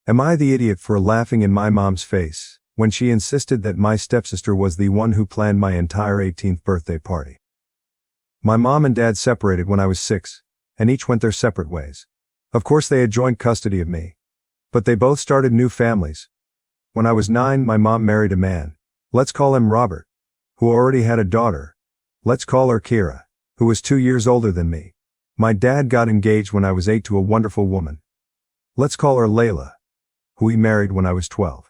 Am I the idiot for laughing in my mom's face when she insisted that my stepsister was the one who planned my entire 18th birthday party? My mom and dad separated when I was 6, and each went their separate ways. Of course they had joint custody of me, but they both started new families. When I was 9, my mom married a man, let's call him Robert, who already had a daughter, let's call her Keira, who was 2 years older than me. My dad got engaged when I was 8 to a wonderful woman, let's call her Layla, who he married when I was 12.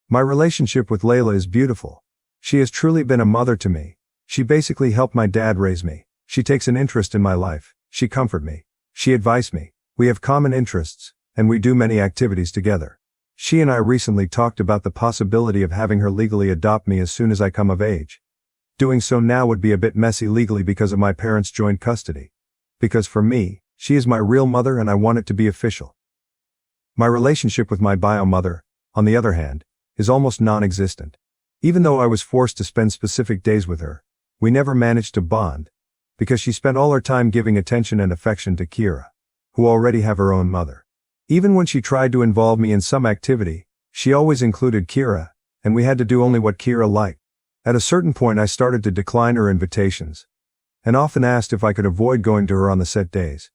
My relationship with Layla is beautiful. She has truly been a mother to me. She basically helped my dad raise me. She takes an interest in my life. She comforts me. She advises me. We have common interests, and we do many activities together. She and I recently talked about the possibility of having her legally adopt me as soon as I come of age. Doing so now would be a bit messy legally because of my parents' joint custody. Because for me, she is my real mother and I want it to be official. My relationship with my bio mother, on the other hand, is almost non-existent. Even though I was forced to spend specific days with her, we never managed to bond, because she spent all her time giving attention and affection to Keira, who already have her own mother. Even when she tried to involve me in some activity, she always included Keira, and we had to do only what Keira liked. At a certain point I started to decline her invitations, and often asked if I could avoid going to her on the set days,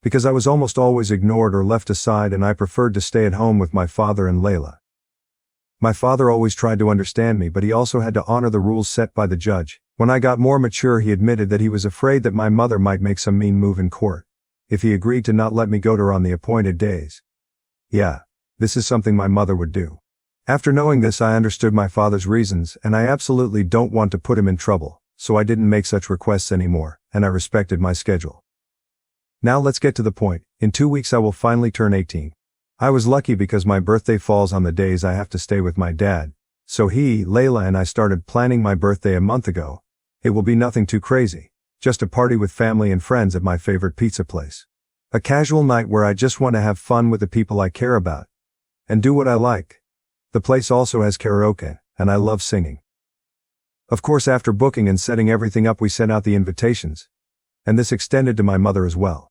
because I was almost always ignored or left aside and I preferred to stay at home with my father and Layla. My father always tried to understand me, but he also had to honor the rules set by the judge. When I got more mature, he admitted that he was afraid that my mother might make some mean move in court if he agreed to not let me go to her on the appointed days. Yeah, this is something my mother would do. After knowing this, I understood my father's reasons, and I absolutely don't want to put him in trouble, so I didn't make such requests anymore, and I respected my schedule. Now let's get to the point. In 2 weeks I will finally turn 18. I was lucky because my birthday falls on the days I have to stay with my dad, so he, Layla and I started planning my birthday a month ago. It will be nothing too crazy, just a party with family and friends at my favorite pizza place. A casual night where I just want to have fun with the people I care about and do what I like. The place also has karaoke, and I love singing. Of course, after booking and setting everything up, we sent out the invitations, and this extended to my mother as well.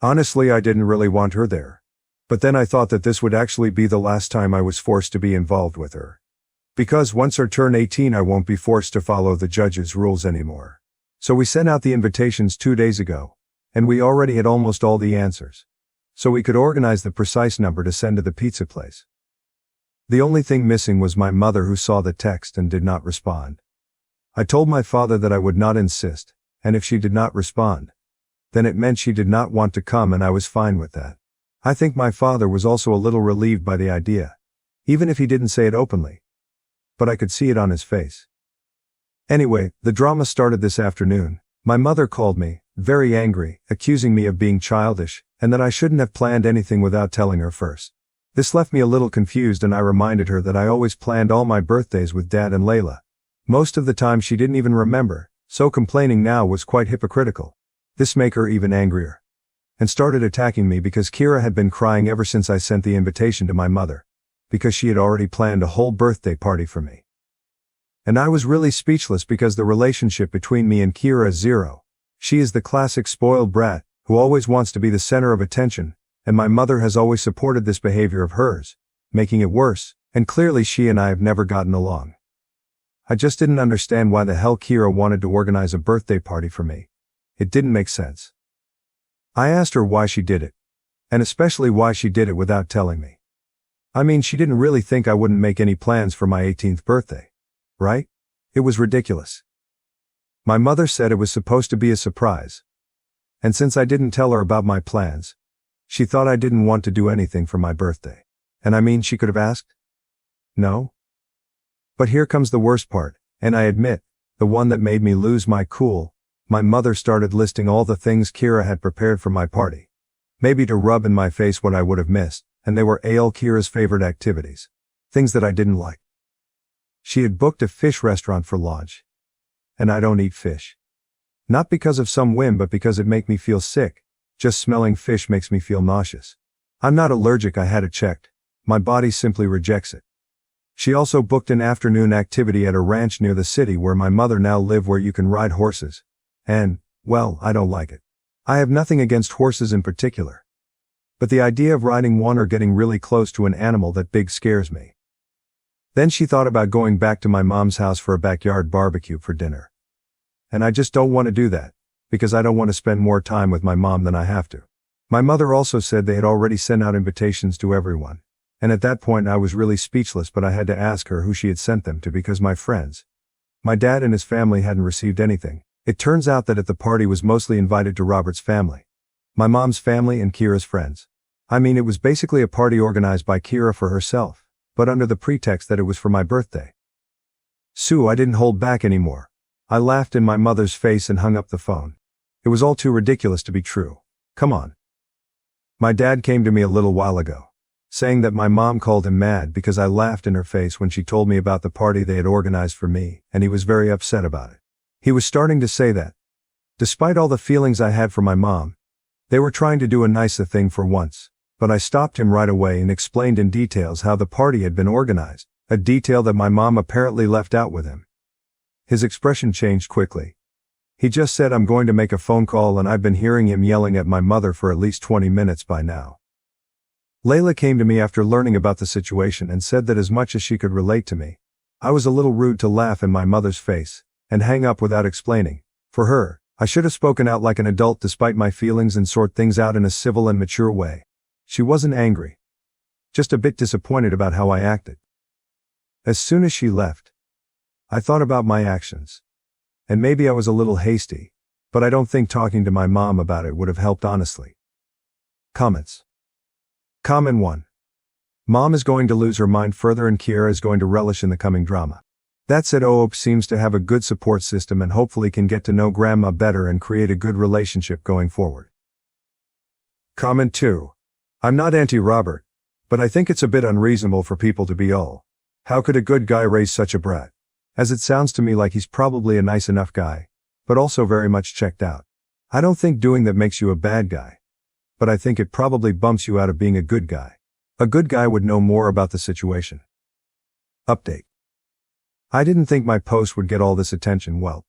Honestly, I didn't really want her there. But then I thought that this would actually be the last time I was forced to be involved with her. Because once I turn 18, I won't be forced to follow the judge's rules anymore. So we sent out the invitations 2 days ago, and we already had almost all the answers. So we could organize the precise number to send to the pizza place. The only thing missing was my mother, who saw the text and did not respond. I told my father that I would not insist, and if she did not respond, then it meant she did not want to come, and I was fine with that. I think my father was also a little relieved by the idea, even if he didn't say it openly. But I could see it on his face. Anyway, the drama started this afternoon. My mother called me, very angry, accusing me of being childish, and that I shouldn't have planned anything without telling her first. This left me a little confused, and I reminded her that I always planned all my birthdays with Dad and Layla. Most of the time she didn't even remember, so complaining now was quite hypocritical. This made her even angrier, and started attacking me because Keira had been crying ever since I sent the invitation to my mother, because she had already planned a whole birthday party for me. And I was really speechless because the relationship between me and Keira is zero. She is the classic spoiled brat, who always wants to be the center of attention, and my mother has always supported this behavior of hers, making it worse, and clearly she and I have never gotten along. I just didn't understand why the hell Keira wanted to organize a birthday party for me. It didn't make sense. I asked her why she did it, and especially why she did it without telling me. I mean, she didn't really think I wouldn't make any plans for my 18th birthday, right? It was ridiculous. My mother said it was supposed to be a surprise, and since I didn't tell her about my plans, she thought I didn't want to do anything for my birthday. And I mean, she could have asked? No? But here comes the worst part, and I admit, the one that made me lose my cool. My mother started listing all the things Keira had prepared for my party. Maybe to rub in my face what I would have missed, and they were all Keira's favorite activities. Things that I didn't like. She had booked a fish restaurant for lunch. And I don't eat fish. Not because of some whim, but because it makes me feel sick. Just smelling fish makes me feel nauseous. I'm not allergic, I had it checked. My body simply rejects it. She also booked an afternoon activity at a ranch near the city where my mother now lives, where you can ride horses. And, well, I don't like it. I have nothing against horses in particular. But the idea of riding one or getting really close to an animal that big scares me. Then she thought about going back to my mom's house for a backyard barbecue for dinner. And I just don't want to do that, because I don't want to spend more time with my mom than I have to. My mother also said they had already sent out invitations to everyone. And at that point I was really speechless, but I had to ask her who she had sent them to because my friends, my dad and his family hadn't received anything. It turns out that at the party was mostly invited to Robert's family, my mom's family and Keira's friends. I mean, it was basically a party organized by Keira for herself, but under the pretext that it was for my birthday. So I didn't hold back anymore. I laughed in my mother's face and hung up the phone. It was all too ridiculous to be true. Come on. My dad came to me a little while ago, saying that my mom called him mad because I laughed in her face when she told me about the party they had organized for me, and he was very upset about it. He was starting to say that, despite all the feelings I had for my mom, they were trying to do a nicer thing for once. But I stopped him right away and explained in details how the party had been organized, a detail that my mom apparently left out with him. His expression changed quickly. He just said, "I'm going to make a phone call," and I've been hearing him yelling at my mother for at least 20 minutes by now. Layla came to me after learning about the situation and said that as much as she could relate to me, I was a little rude to laugh in my mother's face and hang up without explaining. For her, I should have spoken out like an adult despite my feelings and sort things out in a civil and mature way. She wasn't angry, just a bit disappointed about how I acted. As soon as she left, I thought about my actions. And maybe I was a little hasty, but I don't think talking to my mom about it would have helped honestly. Comments. Comment 1. Mom is going to lose her mind further and Keira is going to relish in the coming drama. That said, Oop seems to have a good support system and hopefully can get to know grandma better and create a good relationship going forward. Comment 2. I'm not anti-Robert, but I think it's a bit unreasonable for people to be all, how could a good guy raise such a brat? As it sounds to me like he's probably a nice enough guy, but also very much checked out. I don't think doing that makes you a bad guy, but I think it probably bumps you out of being a good guy. A good guy would know more about the situation. Update. I didn't think my post would get all this attention, well,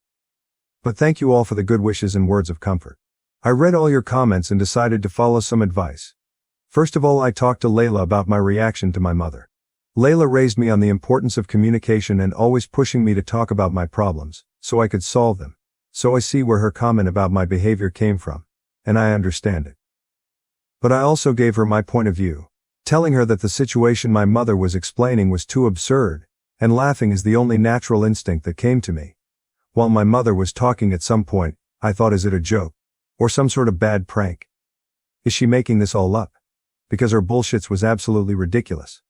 but thank you all for the good wishes and words of comfort. I read all your comments and decided to follow some advice. First of all, I talked to Layla about my reaction to my mother. Layla raised me on the importance of communication and always pushing me to talk about my problems, so I could solve them. So I see where her comment about my behavior came from, and I understand it. But I also gave her my point of view, telling her that the situation my mother was explaining was too absurd, and laughing is the only natural instinct that came to me. While my mother was talking at some point, I thought, is it a joke? Or some sort of bad prank? Is she making this all up? Because her bullshits was absolutely ridiculous.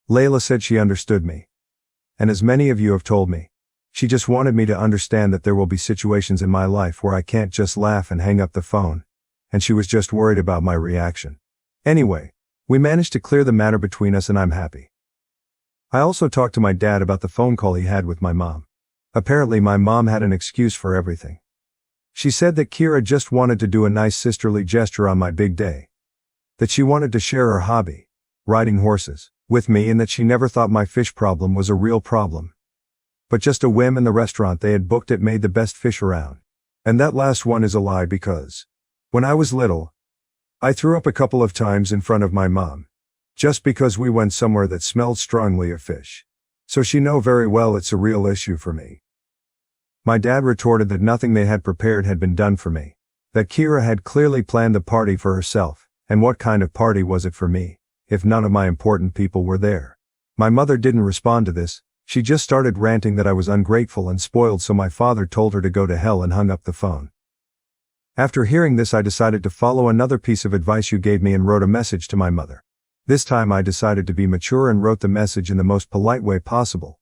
Layla said she understood me. And as many of you have told me, she just wanted me to understand that there will be situations in my life where I can't just laugh and hang up the phone, and she was just worried about my reaction. Anyway, we managed to clear the matter between us and I'm happy. I also talked to my dad about the phone call he had with my mom. Apparently my mom had an excuse for everything. She said that Keira just wanted to do a nice sisterly gesture on my big day. That she wanted to share her hobby, riding horses, with me, and that she never thought my fish problem was a real problem. But just a whim, and the restaurant they had booked it made the best fish around. And that last one is a lie because, when I was little, I threw up a couple of times in front of my mom, just because we went somewhere that smelled strongly of fish. So she know very well it's a real issue for me. My dad retorted that nothing they had prepared had been done for me, that Keira had clearly planned the party for herself. And what kind of party was it for me, if none of my important people were there? My mother didn't respond to this, she just started ranting that I was ungrateful and spoiled, so my father told her to go to hell and hung up the phone. After hearing this, I decided to follow another piece of advice you gave me and wrote a message to my mother. This time I decided to be mature and wrote the message in the most polite way possible.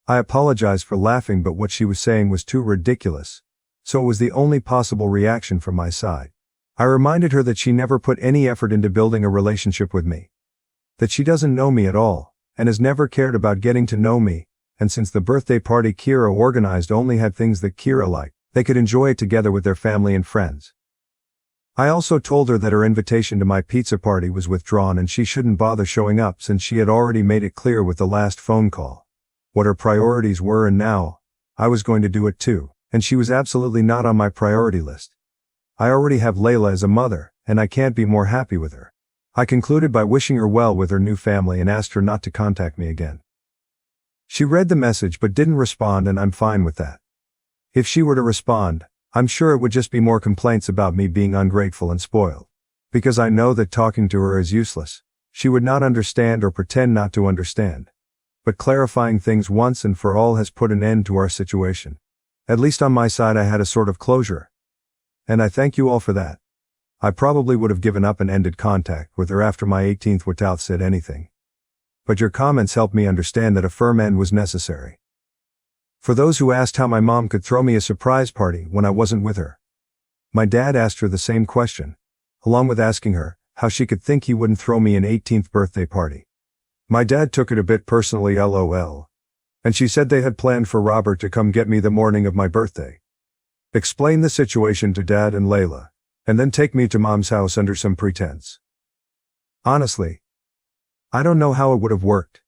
I apologized for laughing, but what she was saying was too ridiculous, so it was the only possible reaction from my side. I reminded her that she never put any effort into building a relationship with me. That she doesn't know me at all, and has never cared about getting to know me, and since the birthday party Keira organized only had things that Keira liked, they could enjoy it together with their family and friends. I also told her that her invitation to my pizza party was withdrawn and she shouldn't bother showing up since she had already made it clear with the last phone call what her priorities were, and now I was going to do it too, and she was absolutely not on my priority list. I already have Layla as a mother, and I can't be more happy with her. I concluded by wishing her well with her new family and asked her not to contact me again. She read the message but didn't respond, and I'm fine with that. If she were to respond, I'm sure it would just be more complaints about me being ungrateful and spoiled. Because I know that talking to her is useless. She would not understand or pretend not to understand. But clarifying things once and for all has put an end to our situation. At least on my side I had a sort of closure. And I thank you all for that. I probably would have given up and ended contact with her after my 18th without said anything. But your comments helped me understand that a firm end was necessary. For those who asked how my mom could throw me a surprise party when I wasn't with her, my dad asked her the same question, along with asking her how she could think he wouldn't throw me an 18th birthday party. My dad took it a bit personally, lol. And she said they had planned for Robert to come get me the morning of my birthday, explain the situation to Dad and Layla, and then take me to Mom's house under some pretense. Honestly, I don't know how it would have worked.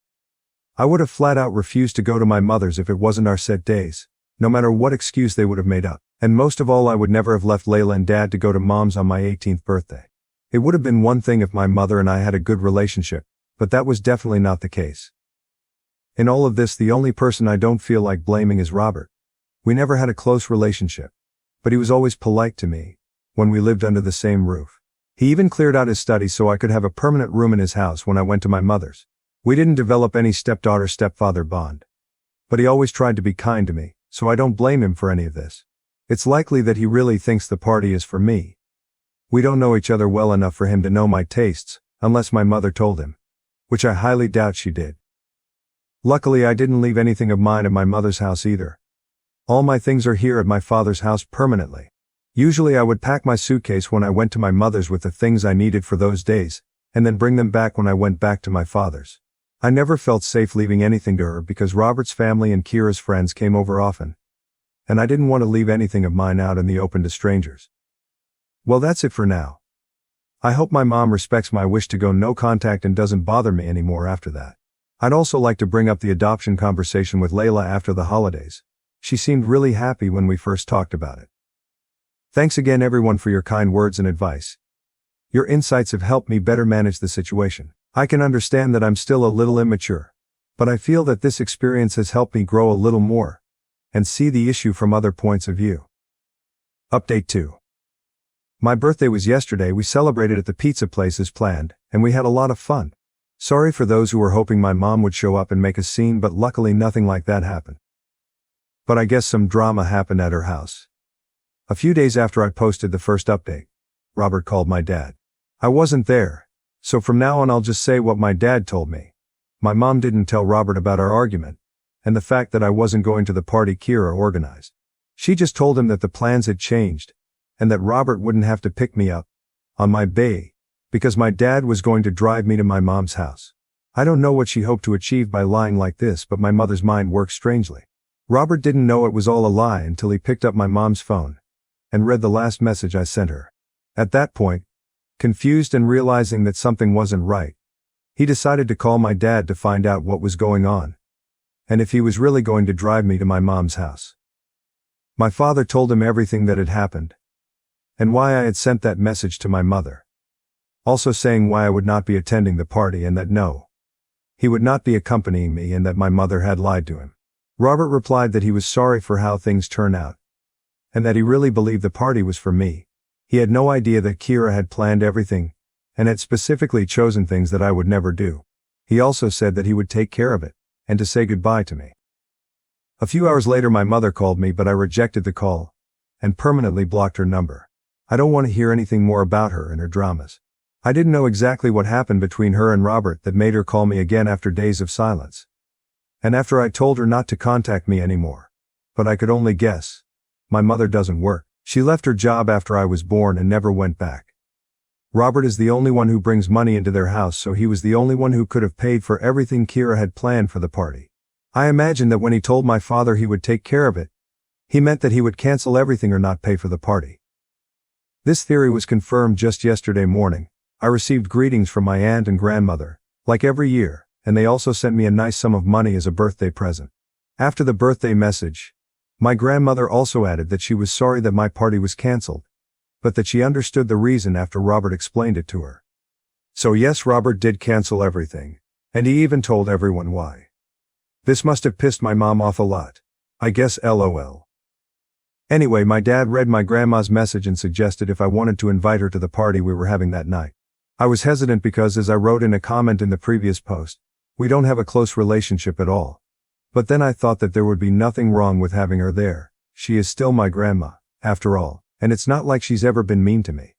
I would have flat out refused to go to my mother's if it wasn't our set days, no matter what excuse they would have made up. And most of all, I would never have left Layla and Dad to go to Mom's on my 18th birthday. It would have been one thing if my mother and I had a good relationship, but that was definitely not the case. In all of this, the only person I don't feel like blaming is Robert. We never had a close relationship, but he was always polite to me when we lived under the same roof. He even cleared out his study so I could have a permanent room in his house when I went to my mother's. We didn't develop any stepdaughter-stepfather bond. But he always tried to be kind to me, so I don't blame him for any of this. It's likely that he really thinks the party is for me. We don't know each other well enough for him to know my tastes, unless my mother told him, which I highly doubt she did. Luckily, I didn't leave anything of mine at my mother's house either. All my things are here at my father's house permanently. Usually I would pack my suitcase when I went to my mother's with the things I needed for those days, and then bring them back when I went back to my father's. I never felt safe leaving anything to her because Robert's family and Keira's friends came over often, and I didn't want to leave anything of mine out in the open to strangers. Well, that's it for now. I hope my mom respects my wish to go no contact and doesn't bother me anymore after that. I'd also like to bring up the adoption conversation with Layla after the holidays. She seemed really happy when we first talked about it. Thanks again everyone for your kind words and advice. Your insights have helped me better manage the situation. I can understand that I'm still a little immature, but I feel that this experience has helped me grow a little more and see the issue from other points of view. Update 2. My birthday was yesterday. We celebrated at the pizza place as planned, and we had a lot of fun. Sorry for those who were hoping my mom would show up and make a scene, but luckily nothing like that happened. But I guess some drama happened at her house. A few days after I posted the first update, Robert called my dad. I wasn't there, so from now on I'll just say what my dad told me. My mom didn't tell Robert about our argument, and the fact that I wasn't going to the party Keira organized. She just told him that the plans had changed, and that Robert wouldn't have to pick me up on my bay, because my dad was going to drive me to my mom's house. I don't know what she hoped to achieve by lying like this, but my mother's mind works strangely. Robert didn't know it was all a lie until he picked up my mom's phone and read the last message I sent her. At that point, confused and realizing that something wasn't right, he decided to call my dad to find out what was going on and if he was really going to drive me to my mom's house. My father told him everything that had happened and why I had sent that message to my mother. Also saying why I would not be attending the party and that no, he would not be accompanying me and that my mother had lied to him. Robert replied that he was sorry for how things turned out and that he really believed the party was for me. He had no idea that Keira had planned everything and had specifically chosen things that I would never do. He also said that he would take care of it and to say goodbye to me. A few hours later my mother called me, but I rejected the call and permanently blocked her number. I don't want to hear anything more about her and her dramas. I didn't know exactly what happened between her and Robert that made her call me again after days of silence. And after I told her not to contact me anymore. But I could only guess. My mother doesn't work. She left her job after I was born and never went back. Robert is the only one who brings money into their house, so he was the only one who could have paid for everything Keira had planned for the party. I imagine that when he told my father he would take care of it, he meant that he would cancel everything or not pay for the party. This theory was confirmed just yesterday morning. I received greetings from my aunt and grandmother, like every year, and they also sent me a nice sum of money as a birthday present. After the birthday message, my grandmother also added that she was sorry that my party was cancelled, but that she understood the reason after Robert explained it to her. So yes, Robert did cancel everything, and he even told everyone why. This must have pissed my mom off a lot. I guess LOL. Anyway, my dad read my grandma's message and suggested if I wanted to invite her to the party we were having that night. I was hesitant because, as I wrote in a comment in the previous post, we don't have a close relationship at all. But then I thought that there would be nothing wrong with having her there. She is still my grandma, after all, and it's not like she's ever been mean to me.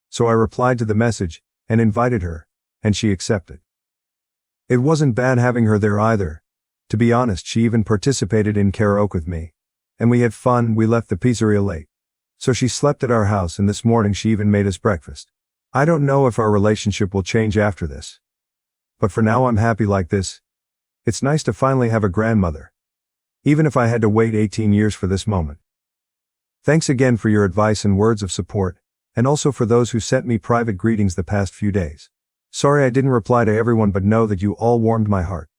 So I replied to the message, and invited her, and she accepted. It wasn't bad having her there either. To be honest, she even participated in karaoke with me. And we had fun. We left the pizzeria late. So she slept at our house, and this morning she even made us breakfast. I don't know if our relationship will change after this. But for now I'm happy like this. It's nice to finally have a grandmother. Even if I had to wait 18 years for this moment. Thanks again for your advice and words of support, and also for those who sent me private greetings the past few days. Sorry I didn't reply to everyone, but know that you all warmed my heart.